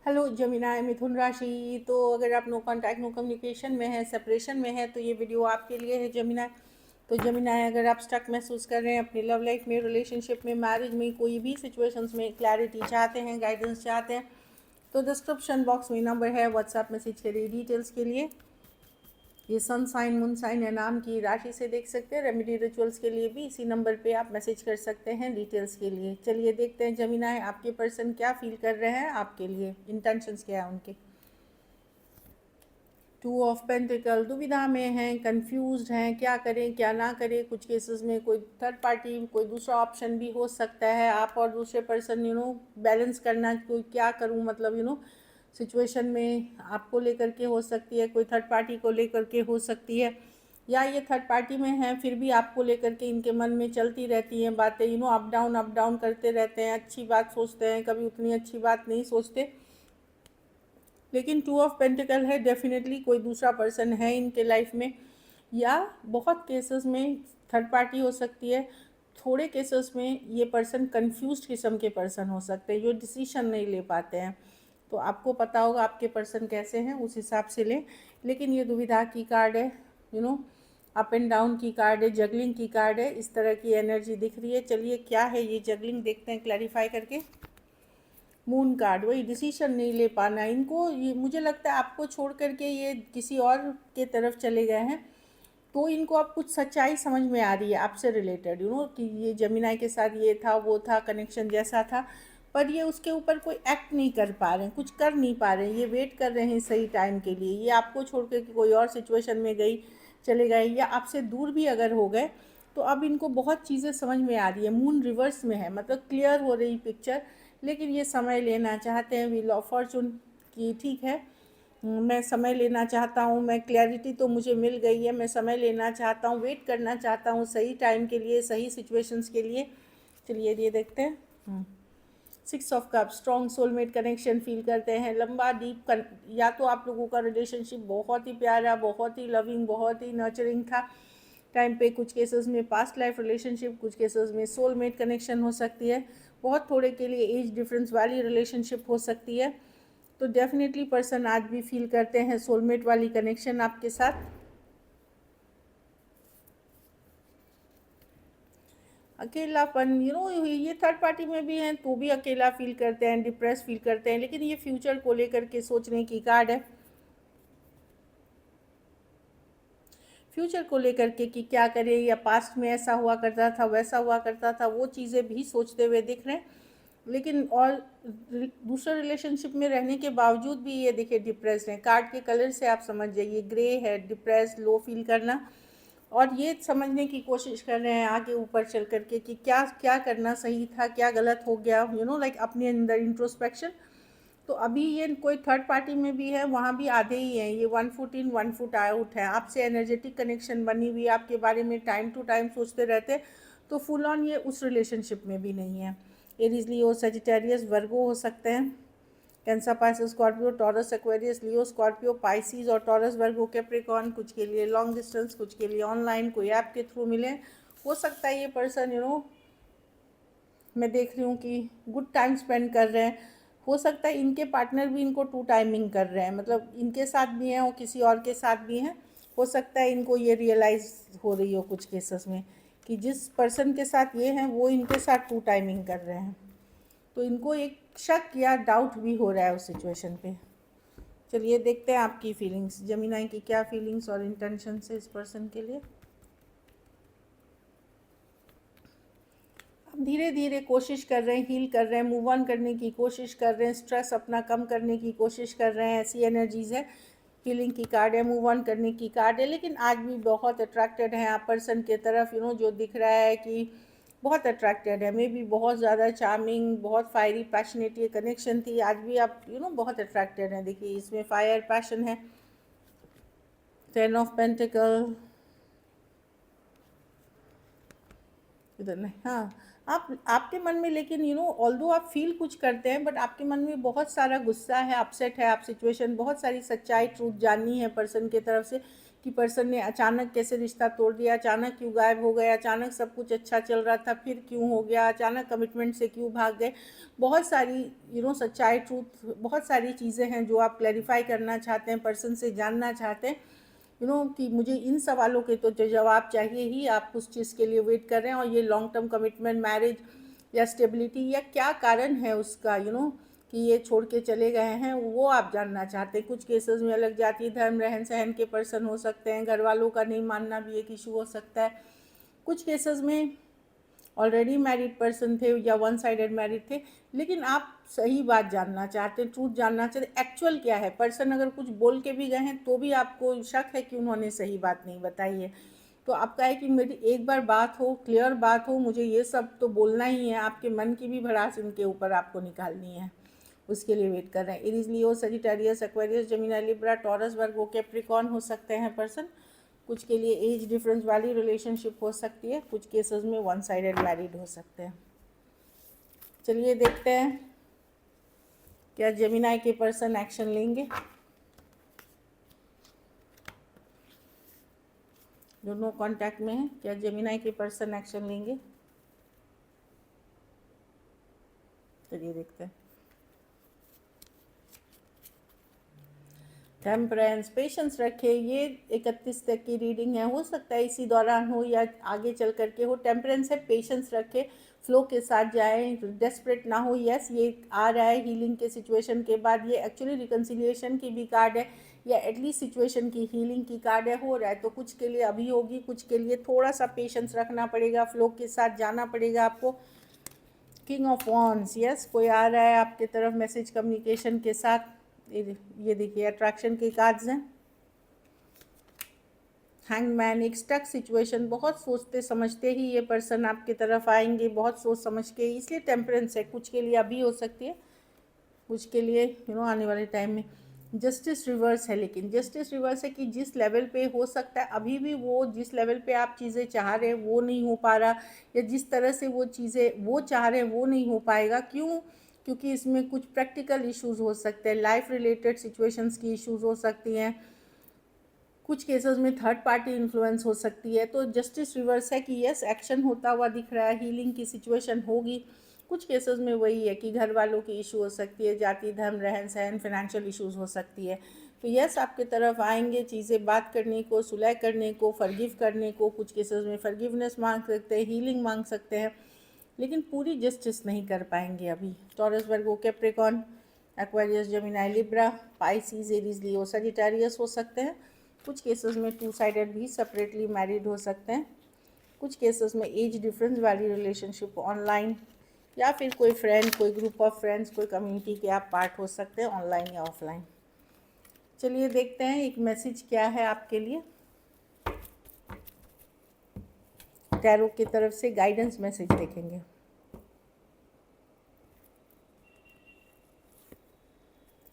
Hello जमिनाय मिथुन राशि। तो अगर आप नो कांटेक्ट नो कम्युनिकेशन में है, सेपरेशन में है, तो ये वीडियो आपके लिए है जमिनाय। तो जमिनाय, अगर आप स्टक महसूस कर रहे हैं अपनी लव लाइफ में, रिलेशनशिप में, मैरिज में, कोई भी सिचुएशंस में क्लैरिटी चाहते हैं, गाइडेंस चाहते हैं, तो डिस्क्रिप्शन बॉक्स में नंबर है, व्हाट्सएप मैसेज करिए डिटेल्स के लिए। ये सन साइन मून साइन है नाम की राशि से देख सकते हैं। रेमेडी रिचुअल्स के लिए भी इसी नंबर पे आप मैसेज कर सकते हैं डिटेल्स के लिए। चलिए देखते हैं जमिनाय, आपके पर्सन क्या फील कर रहे हैं आपके लिए, इंटेंशंस क्या है उनके। टू ऑफ पेंटिकल, दुविधा में हैं, कंफ्यूज्ड हैं, क्या करें क्या ना करें। कुछ केसेस में कोई थर्ड पार्टी, कोई दूसरा ऑप्शन भी हो सकता है। आप और दूसरे पर्सन बैलेंस करना, कोई क्या करूं, मतलब सिचुएशन में आपको लेकर के हो सकती है, कोई थर्ड पार्टी को लेकर के हो सकती है, या ये थर्ड पार्टी में हैं फिर भी आपको लेकर के इनके मन में चलती रहती हैं बातें। अप डाउन करते रहते हैं। अच्छी बात सोचते हैं, कभी उतनी अच्छी बात नहीं सोचते। लेकिन टू ऑफ पेंटिकल है, डेफिनेटली कोई दूसरा पर्सन है इनके लाइफ में, या बहुत केसेस में थर्ड पार्टी हो सकती है। थोड़े केसेस में ये पर्सन कंफ्यूज्ड किस्म के पर्सन हो सकते हैं, जो डिसीजन नहीं ले पाते हैं। तो आपको पता होगा आपके पर्सन कैसे हैं, उस हिसाब से लें। लेकिन ये दुविधा की कार्ड है, अप एंड डाउन की कार्ड है, जगलिंग की कार्ड है, इस तरह की एनर्जी दिख रही है। चलिए क्या है ये जगलिंग, देखते हैं क्लैरिफाई करके। मून कार्ड, वही डिसीजन नहीं ले पाना इनको। ये मुझे लगता है आपको छोड़ करके ये किसी और के तरफ चले गए हैं। तो इनको अब कुछ सच्चाई समझ में आ रही है आपसे रिलेटेड, कि ये जमिनाई के साथ ये था वो था, कनेक्शन जैसा था, पर ये उसके ऊपर कोई एक्ट नहीं कर पा रहे हैं, कुछ कर नहीं पा रहे हैं। ये वेट कर रहे हैं सही टाइम के लिए। ये आपको छोड़ कर कोई और सिचुएशन में चले गए, या आपसे दूर भी अगर हो गए, तो अब इनको बहुत चीज़ें समझ में आ रही है। मून रिवर्स में है, मतलब क्लियर हो रही पिक्चर। लेकिन ये समय लेना चाहते हैं, व्हील ऑफ फॉर्चून की, ठीक है, मैं समय लेना चाहता हूँ, मैं क्लैरिटी तो मुझे मिल गई है, मैं समय लेना चाहता हूँ, वेट करना चाहता हूँ सही टाइम के लिए, सही सिचुएशंस के लिए। चलिए ये देखते हैं। Six of cup, strong soulmate connection feel करते हैं, लंबा डीप या तो आप लोगों का रिलेशनशिप बहुत ही प्यारा, बहुत ही लविंग, बहुत ही नर्चरिंग था टाइम पे। कुछ केसेस में पास्ट लाइफ रिलेशनशिप, कुछ केसेस में सोलमेट कनेक्शन हो सकती है। बहुत थोड़े के लिए एज डिफरेंस वाली रिलेशनशिप हो सकती है। तो डेफिनेटली पर्सन आज भी फील करते हैं सोलमेट वाली कनेक्शन आपके साथ। अकेलापन, ये थर्ड पार्टी में भी हैं तो भी अकेला फील करते हैं, डिप्रेस फील करते हैं। लेकिन ये फ्यूचर को लेकर के सोचने की कार्ड है, फ्यूचर को लेकर के कि क्या करें, या पास्ट में ऐसा हुआ करता था, वैसा हुआ करता था, वो चीज़ें भी सोचते हुए दिख रहे हैं। लेकिन और दूसरे रिलेशनशिप में रहने के बावजूद भी ये देखिए डिप्रेस्ड हैं। कार्ड के कलर से आप समझ जाइए, ग्रे है, डिप्रेस, लो फील करना। और ये समझने की कोशिश कर रहे हैं आगे ऊपर चल करके कि क्या क्या करना सही था, क्या गलत हो गया, लाइक अपने अंदर इंट्रोस्पेक्शन। तो अभी ये कोई थर्ड पार्टी में भी है, वहाँ भी आधे ही हैं। ये 1 फुट इन 1 फुट आउट है। आपसे एनर्जेटिक कनेक्शन बनी हुई, आपके बारे में टाइम टू टाइम सोचते रहते। तो फुल ऑन ये उस रिलेशनशिप में भी नहीं है। एरीज, लियो, सेजिटेरियस, वर्गो हो सकते हैं। Cancer, Pisces, Scorpio, Taurus, Aquarius, Leo, Scorpio, Pisces और टॉरस, वर्गो, कैप्रिकॉर्न। कुछ के लिए लॉन्ग डिस्टेंस, कुछ के लिए ऑनलाइन, कोई ऐप के थ्रू मिले। हो सकता है ये पर्सन मैं देख रही हूँ कि गुड टाइम स्पेंड कर रहे हैं। हो सकता है इनके पार्टनर भी इनको टू टाइमिंग कर रहे हैं, मतलब इनके साथ भी हैं और किसी और के साथ भी हैं। हो सकता है इनको ये रियलाइज़ हो रही हो कुछ केसेस में कि जिस पर्सन के साथ ये हैं वो इनके साथ टू टाइमिंग कर रहे हैं। तो इनको एक शक या डाउट भी हो रहा है उस सिचुएशन पे। चलिए देखते हैं आपकी फीलिंग्स, जमीनाई की क्या फीलिंग्स और इंटेंशन है इस पर्सन के लिए। अब धीरे धीरे कोशिश कर रहे हैं, हील कर रहे हैं, मूव ऑन करने की कोशिश कर रहे हैं, स्ट्रेस अपना कम करने की कोशिश कर रहे हैं। ऐसी एनर्जीज है। हीलिंग की कार्ड है, मूव ऑन करने की कार्ड है। लेकिन आज भी बहुत अट्रैक्टेड हैं आप पर्सन के तरफ। जो दिख रहा है कि बहुत अट्रैक्टेड है, मे बी बहुत ज़्यादा चार्मिंग, बहुत फायरी पैशनेट ये कनेक्शन थी। आज भी आप बहुत अट्रैक्टेड हैं। देखिए इसमें फायर पैशन है। 10 ऑफ पेंटिकल, इधर नहीं, हाँ। आप आपके मन में, लेकिन ऑल्दो आप फील कुछ करते हैं, बट आपके मन में बहुत सारा गुस्सा है, अपसेट है आप सिचुएशन, बहुत सारी सच्चाई, ट्रूथ जाननी है पर्सन के तरफ से कि पर्सन ने अचानक कैसे रिश्ता तोड़ दिया, अचानक क्यों गायब हो गया, अचानक सब कुछ अच्छा चल रहा था फिर क्यों हो गया, अचानक कमिटमेंट से क्यों भाग गए। बहुत सारी सच्चाई, ट्रूथ, बहुत सारी चीज़ें हैं जो आप क्लैरिफाई करना चाहते हैं, पर्सन से जानना चाहते हैं कि मुझे इन सवालों के तो जवाब चाहिए ही। आप उस चीज़ के लिए वेट कर रहे हैं, और ये लॉन्ग टर्म कमिटमेंट, मैरिज या स्टेबिलिटी, या क्या कारण है उसका कि ये छोड़ के चले गए हैं, वो आप जानना चाहते हैं। कुछ केसेस में अलग जाति, धर्म, रहन सहन के पर्सन हो सकते हैं, घर वालों का नहीं मानना भी एक इशू हो सकता है। कुछ केसेस में ऑलरेडी मैरिड पर्सन थे या वन साइडेड मैरिड थे, लेकिन आप सही बात जानना चाहते हैं, ट्रूथ जानना चाहते हैं, एक्चुअल क्या है। पर्सन अगर कुछ बोल के भी गए हैं तो भी आपको शक है कि उन्होंने सही बात नहीं बताई है। तो आपका है कि मेरी एक बार बात हो, क्लियर बात हो, मुझे ये सब तो बोलना ही है, आपके मन की भी भड़ास इनके ऊपर आपको निकालनी है, उसके लिए वेट कर रहे हैं। Aries, Leo, Sagittarius, Aquarius, Gemini, Libra, Taurus, Virgo, Capricorn हो सकते हैं पर्सन। कुछ के लिए एज डिफरेंस वाली रिलेशनशिप हो सकती है, कुछ केसेस में वन साइडेड मैरिड हो सकते हैं। चलिए देखते हैं क्या जेमिनी के पर्सन एक्शन लेंगे। दोनों कांटेक्ट में हैं, क्या जेमिनी के पर्सन एक्शन लेंगे। चलिए देखते हैं। टेम्परेंस, पेशेंस रखे। ये 31 तक की रीडिंग है, हो सकता है इसी दौरान हो या आगे चल करके हो। टेम्परेंस है, पेशेंस रखे, फ्लो के साथ जाए, डेस्परेट ना हो। यस, ये आ रहा है हीलिंग के सिचुएशन के बाद। ये एक्चुअली रिकन्सिलिएशन की भी कार्ड है, या एटलीस्ट सिचुएशन की हीलिंग की कार्ड है। हो रहा है तो कुछ के लिए अभी होगी, कुछ के लिए थोड़ा सा पेशेंस रखना पड़ेगा, फ्लो के साथ जाना पड़ेगा आपको। किंग ऑफ वॉन्ड्स, यस, कोई आ रहा है आपके तरफ मैसेज कम्युनिकेशन के साथ। ये देखिए अट्रैक्शन के कार्ड्स हैं। हैंगमैन, एक स्टक सिचुएशन, बहुत सोचते समझते ही ये पर्सन आपकी तरफ आएंगे, बहुत सोच समझ के, इसलिए टेम्परेंस है। कुछ के लिए अभी हो सकती है, कुछ के लिए आने वाले टाइम में। जस्टिस रिवर्स है, लेकिन जस्टिस रिवर्स है कि जिस लेवल पे हो सकता है अभी भी, वो जिस लेवल पे आप चीज़ें चाह रहे हैं वो नहीं हो पा रहा, या जिस तरह से वो चीज़ें वो चाह रहे हैं वो नहीं हो पाएगा। क्यों? क्योंकि इसमें कुछ प्रैक्टिकल इश्यूज हो सकते हैं, लाइफ रिलेटेड सिचुएशंस की इश्यूज हो सकती हैं, कुछ केसेस में थर्ड पार्टी इन्फ्लुएंस हो सकती है। तो जस्टिस रिवर्स है कि यस, एक्शन होता हुआ दिख रहा है, हीलिंग की सिचुएशन होगी। कुछ केसेस में वही है कि घर वालों की इशू हो सकती है, जाति, धर्म, रहन सहन, फाइनेंशियल इश्यूज हो सकती है। तो यस, आपके तरफ आएंगे चीज़ें बात करने को, सुलह करने को, फॉरगिव करने को। कुछ केसेस में फॉरगिवनेस मांग सकते हैं, हीलिंग मांग सकते हैं, लेकिन पूरी जस्टिस नहीं कर पाएंगे अभी। Taurus, Virgo, Capricorn, Aquarius, Gemini, Libra, Pisces, Aries, Leo, Sagittarius हो सकते हैं। कुछ केसेस में टू साइडेड भी सेपरेटली मैरिड हो सकते हैं। कुछ केसेस में एज डिफरेंस वाली रिलेशनशिप ऑनलाइन, या फिर कोई फ्रेंड, कोई ग्रुप ऑफ फ्रेंड्स, कोई कम्युनिटी के आप पार्ट हो सकते हैं, ऑनलाइन या ऑफलाइन। चलिए देखते हैं एक मैसेज क्या है आपके लिए टैरो की तरफ से। गाइडेंस मैसेज देखेंगे।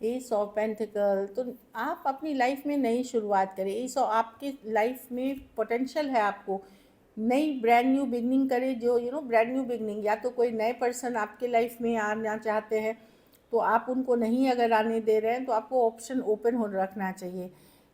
एस ऑफ पेंटिकल, तो आप अपनी लाइफ में नई शुरुआत करें। एस ऑफ, आपके लाइफ में पोटेंशियल है आपको नई ब्रांड न्यू बिगनिंग करे, जो ब्रांड न्यू बिगनिंग। या तो कोई नए पर्सन आपके लाइफ में आना चाहते हैं तो आप उनको नहीं अगर आने दे रहे हैं तो आपको ऑप्शन ओपन हो रखना चाहिए।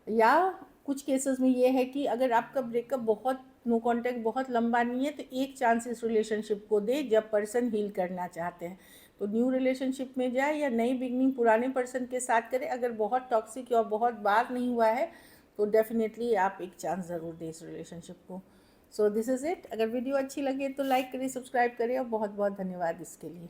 या कुछ केसेस में ये है कि अगर आपका ब्रेकअप बहुत, नो कांटेक्ट बहुत लंबा नहीं है, तो एक चांस इस रिलेशनशिप को दे जब पर्सन हील करना चाहते हैं तो न्यू रिलेशनशिप में जाए, या नई बिगनिंग पुराने पर्सन के साथ करें। अगर बहुत टॉक्सिक या बहुत बार नहीं हुआ है तो डेफिनेटली आप एक चांस ज़रूर दें इस रिलेशनशिप को। So this is it. अगर वीडियो अच्छी लगे तो लाइक करें, सब्सक्राइब करें, और बहुत बहुत धन्यवाद इसके लिए।